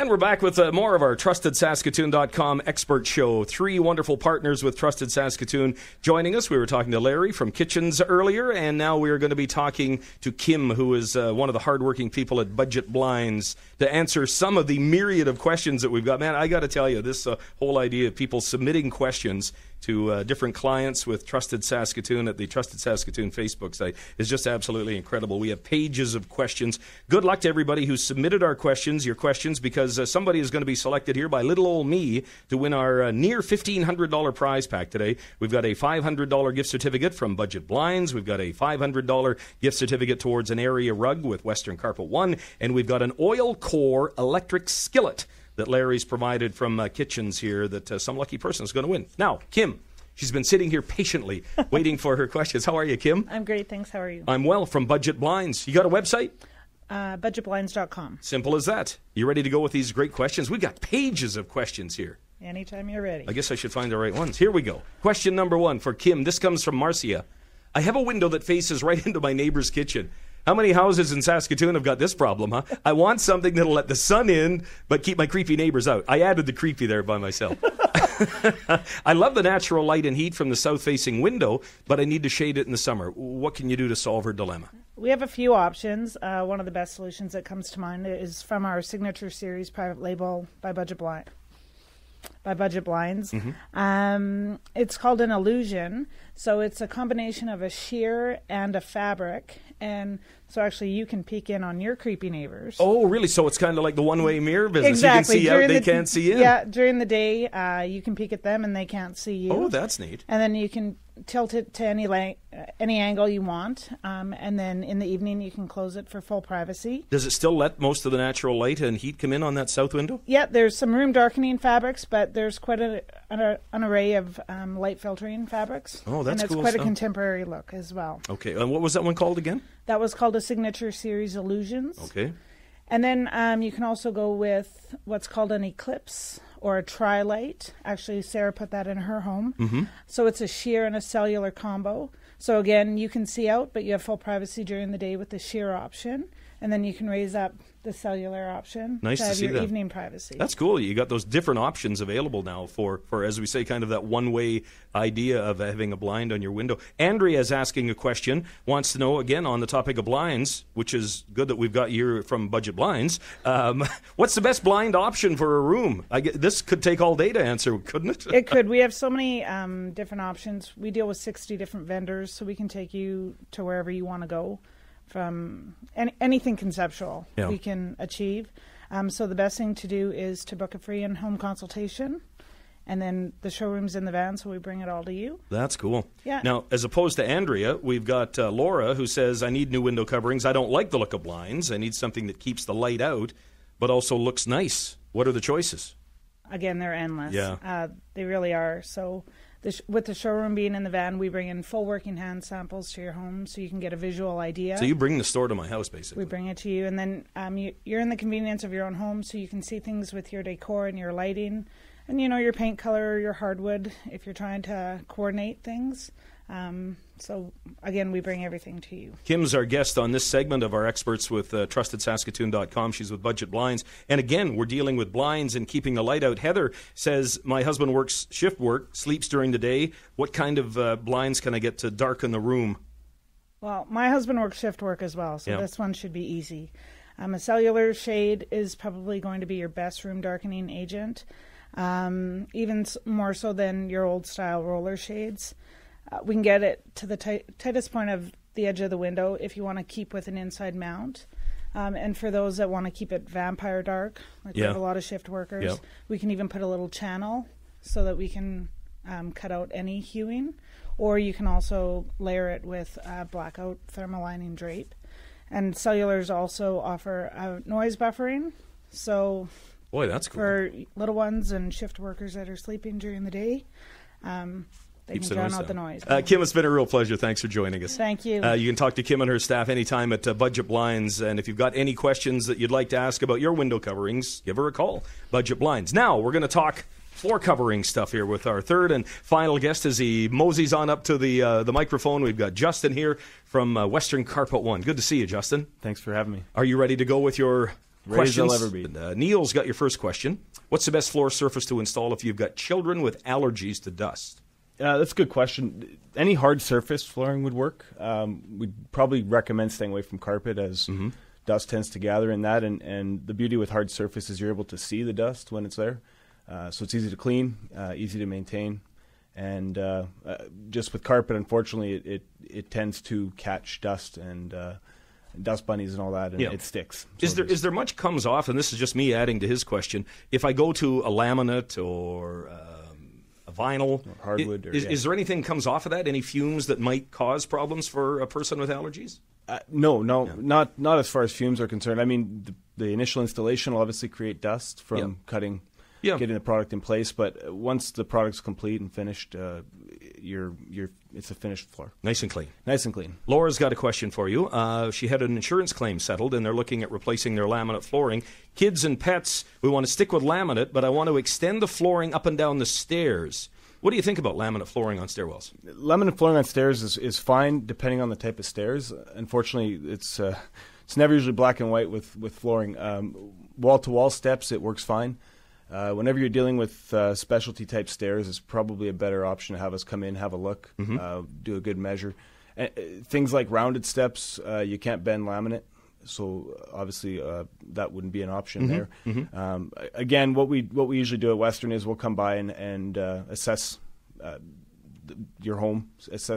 And we're back with more of our Trustedsaskatoon.com expert show. 3 wonderful partners with Trusted Saskatoon joining us. We were talking to Larry from Kitchens earlier, and now we're going to be talking to Kim, who is one of the hardworking people at Budget Blinds, to answer some of the myriad of questions that we've got. Man, I got to tell you, this whole idea of people submitting questions to different clients with Trusted Saskatoon at the Trusted Saskatoon Facebook site is just absolutely incredible. We have pages of questions. Good luck to everybody who submitted your questions, because somebody is going to be selected here by little old me to win our near $1,500 prize pack today. We've got a $500 gift certificate from Budget Blinds. We've got a $500 gift certificate towards an area rug with Western Carpet One, and we've got an oil core electric skillet that Larry's provided from Kitchens here that some lucky person is going to win. Now, Kim, she's been sitting here patiently waiting for her questions. How are you, Kim? I'm great, thanks. How are you? I'm well, from Budget Blinds. You got a website? Budgetblinds.com. Simple as that. You ready to go with these great questions? We've got pages of questions here. Anytime you're ready. I guess I should find the right ones. Here we go. Question number 1 for Kim. This comes from Marcia. I have a window that faces right into my neighbor's kitchen. How many houses in Saskatoon have got this problem, huh? I want something that'll let the sun in, but keep my creepy neighbors out. I added the creepy there by myself. I love the natural light and heat from the south-facing window, but I need to shade it in the summer. What can you do to solve her dilemma? We have a few options. One of the best solutions that comes to mind is from our Signature Series private label by Budget Blinds. Mm-hmm. It's called an illusion. So it's a combination of a sheer and a fabric. And so actually you can peek in on your creepy neighbors. Oh, really? So it's kind of like the one-way mirror business. Exactly. You can see out, they can't see in. Yeah, during the day you can peek at them and they can't see you. Oh, that's neat. And then you can tilt it to any angle you want. And then in the evening you can close it for full privacy. Does it still let most of the natural light and heat come in on that south window? Yeah, there's some room darkening fabrics, but there's quite an array of light filtering fabrics. Oh, that's cool. And it's quite a contemporary look as well. Okay, and what was that one called again? That was called a Signature Series Illusions. Okay. And then you can also go with what's called an eclipse or a tri-light. Actually, Sarah put that in her home. Mm-hmm. So it's a sheer and a cellular combo. So again, you can see out, but you have full privacy during the day with the sheer option. And then you can raise up the cellular option to have see your that. Evening privacy. That's cool. You got those different options available now for, as we say, kind of that one-way idea of having a blind on your window. Andrea is asking a question, wants to know, again, on the topic of blinds, which is good that we've got you from Budget Blinds. What's the best blind option for a room? This could take all day to answer, couldn't it? It could. We have so many different options. We deal with 60 different vendors, so we can take you to wherever you want to go. From anything conceptual we can achieve. So the best thing to do is to book a free in-home consultation, and then the showroom's in the van, so we bring it all to you. That's cool. Yeah. Now, as opposed to Andrea, we've got Laura, who says, I need new window coverings. I don't like the look of blinds. I need something that keeps the light out, but also looks nice. What are the choices? Again, they're endless. Yeah. They really are. So with the showroom being in the van, we bring in full working hand samples to your home so you can get a visual idea. So you bring the store to my house, basically. We bring it to you, and then you're in the convenience of your own home, so you can see things with your decor and your lighting and, your paint color, your hardwood, if you're trying to coordinate things. So, again, we bring everything to you. Kim's our guest on this segment of our experts with Trustedsaskatoon.com. She's with Budget Blinds. And again, we're dealing with blinds and keeping the light out. Heather says, my husband works shift work, sleeps during the day. What kind of blinds can I get to darken the room? Well, my husband works shift work as well, so this one should be easy. A cellular shade is probably going to be your best room darkening agent, even more so than your old-style roller shades. We can get it to the tightest point of the edge of the window if you want to keep with an inside mount. And for those that want to keep it vampire dark, like we have a lot of shift workers, we can even put a little channel so that we can cut out any hueing. Or you can also layer it with blackout thermal lining drape. And cellulars also offer noise buffering. So boy, that's cool. For little ones and shift workers that are sleeping during the day, they can drown out the noise. Kim, it's been a real pleasure. Thanks for joining us. Thank you. You can talk to Kim and her staff anytime at Budget Blinds. And if you've got any questions that you'd like to ask about your window coverings, give her a call. Budget Blinds. Now, we're going to talk floor covering stuff here with our third and final guest as he moseys on up to the microphone. We've got Justin here from Western Carpet One. Good to see you, Justin. Thanks for having me. Are you ready to go with your Ready as they'll ever be. Neil's got your first question. What's the best floor surface to install if you've got children with allergies to dust? That's a good question. Any hard surface flooring would work. We'd probably recommend staying away from carpet as dust tends to gather in that. And the beauty with hard surface is you're able to see the dust when it's there. So it's easy to clean, easy to maintain. And just with carpet, unfortunately, it tends to catch dust and dust bunnies and all that, and it sticks. So is there much comes off, and this is just me adding to his question, if I go to a laminate or a vinyl, or hardwood, is there anything comes off of that? Any fumes that might cause problems for a person with allergies? No, not as far as fumes are concerned. I mean, the initial installation will obviously create dust from cutting, getting the product in place. But once the product's complete and finished, it's a finished floor. Nice and clean. Nice and clean. Laura's got a question for you. She had an insurance claim settled, and they're looking at replacing their laminate flooring. Kids and pets, we want to stick with laminate, but I want to extend the flooring up and down the stairs. What do you think about laminate flooring on stairwells? Laminate flooring on stairs is fine, depending on the type of stairs. Unfortunately, it's never usually black and white with flooring. Wall-to-wall steps, it works fine. Whenever you're dealing with specialty type stairs, it's probably a better option to have us come in, have a look, do a good measure. Things like rounded steps, you can't bend laminate, so obviously that wouldn't be an option there. Again, what we usually do at Western is we'll come by and assess your home,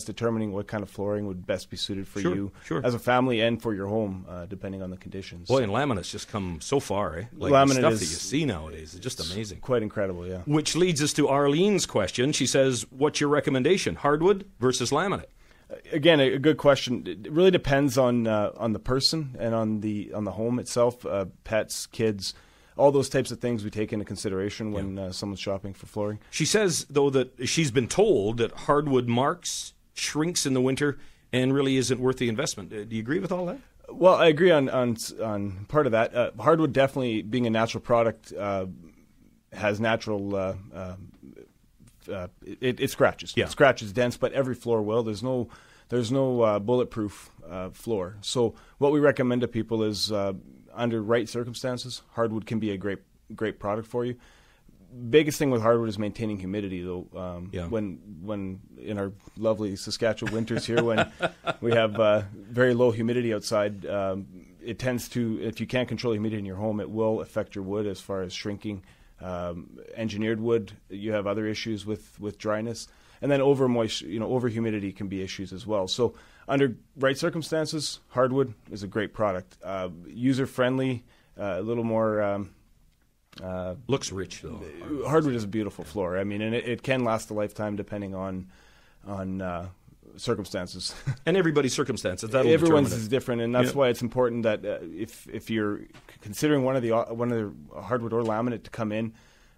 determining what kind of flooring would best be suited for you as a family and for your home, depending on the conditions. Boy, and laminates just come so far, eh? Like laminate the stuff that you see nowadays is just amazing. Quite incredible, yeah. Which leads us to Arlene's question. She says, what's your recommendation, hardwood versus laminate? Again, a good question. It really depends on the person and on the home itself, pets, kids. All those types of things we take into consideration when someone's shopping for flooring. She says, though, that she's been told that hardwood marks, shrinks in the winter, and really isn't worth the investment. Do you agree with all that? Well, I agree on part of that. Hardwood definitely, being a natural product, has natural... it scratches. It scratches dense, but every floor will. There's no bulletproof floor. So what we recommend to people is... under right circumstances, hardwood can be a great product for you. Biggest thing with hardwood is maintaining humidity, though. When in our lovely Saskatchewan winters here, when we have very low humidity outside, it tends to, if you can't control humidity in your home, it will affect your wood as far as shrinking. Engineered wood, you have other issues with dryness, and then over humidity can be issues as well. So under right circumstances, hardwood is a great product. User friendly, a little more. Looks rich though. Hardwood is a beautiful floor. I mean, and it can last a lifetime depending on circumstances. And everybody's circumstances. Everyone's is different, and that's why it's important that if you're considering one of the hardwood or laminate to come in,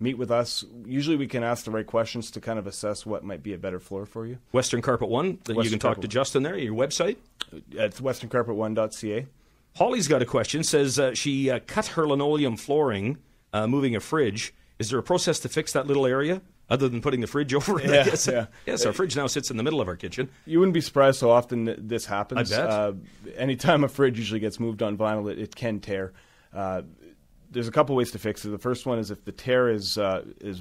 meet with us. Usually we can ask the right questions to kind of assess what might be a better floor for you. Western Carpet One. You can talk to Justin there. Your website? It's westerncarpet1.ca. Holly's got a question. Says she cut her linoleum flooring moving a fridge. Is there a process to fix that little area other than putting the fridge over it? Yes, our fridge now sits in the middle of our kitchen. You wouldn't be surprised how often this happens. I bet. Anytime a fridge usually gets moved on vinyl, it can tear. There's a couple ways to fix it. The first one is if the tear is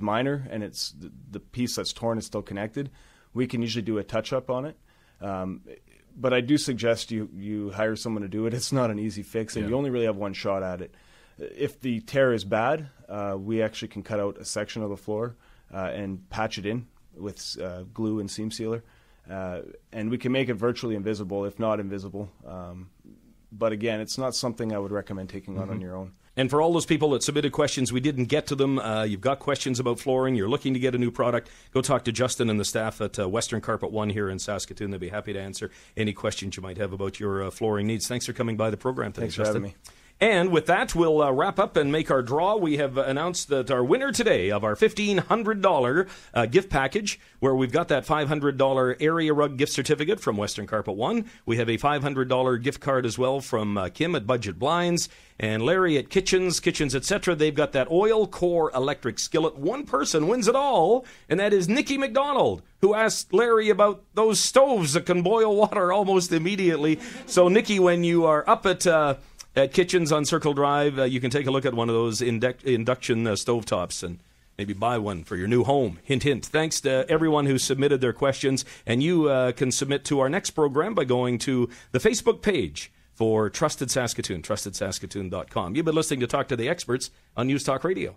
minor and it's the piece that's torn is still connected, we can usually do a touch-up on it. But I do suggest you hire someone to do it. It's not an easy fix, and you only really have one shot at it. If the tear is bad, we actually can cut out a section of the floor and patch it in with glue and seam sealer. And we can make it virtually invisible, if not invisible. But again, it's not something I would recommend taking on your own. And for all those people that submitted questions, we didn't get to them. You've got questions about flooring. You're looking to get a new product. Go talk to Justin and the staff at Western Carpet One here in Saskatoon. They'll be happy to answer any questions you might have about your flooring needs. Thanks for coming by the program today, Justin. Thanks for having me. And with that, we'll wrap up and make our draw. We have announced that our winner today of our $1,500 gift package, where we've got that $500 area rug gift certificate from Western Carpet One. We have a $500 gift card as well from Kim at Budget Blinds and Larry at Kitchens, etc. They've got that oil core electric skillet. One person wins it all, and that is Nikki McDonald, who asked Larry about those stoves that can boil water almost immediately. So, Nikki, when you are up at At Kitchens on Circle Drive, you can take a look at one of those induction stovetops and maybe buy one for your new home. Hint, hint. Thanks to everyone who submitted their questions. And you can submit to our next program by going to the Facebook page for Trusted Saskatoon, Trustedsaskatoon.com. You've been listening to Talk to the Experts on News Talk Radio.